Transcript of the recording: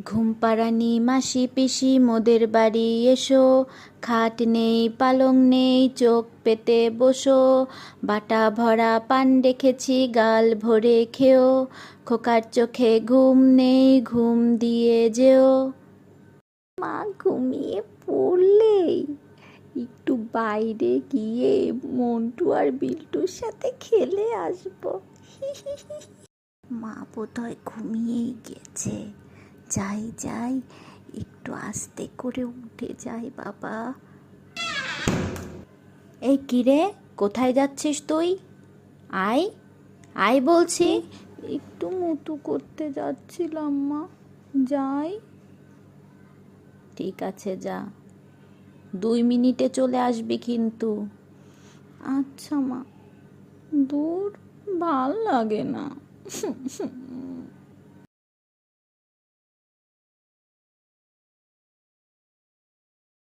ঘুমপাড়ানি মাসি পিসি মোদের বাড়ি এসো, খাট নেই পালং নেই চোখ পেতে বসো, বাটা ভরা পান রেখেছি গাল ভরে খেও, খোকার চোখে ঘুম নেই ঘুম দিয়ে যেও। মা ঘুমিয়ে পড়লেই একটু বাইরে গিয়ে মন্টু আর বিল্টুর সাথে খেলে আসবো। মা বোধহয় ঘুমিয়েই গেছে। যাই যাই, একটু আস্তে করে উঠে যাই বাবা। এই কিরে, কোথায় যাচ্ছিস তুই? আয় আয় বলছি। একটু মুতু করতে যাচ্ছিলাম মা, যাই। ঠিক আছে যা, 2 মিনিটে চলে আসবি কিন্তু। আচ্ছা মা। দূর, ভাল লাগে না।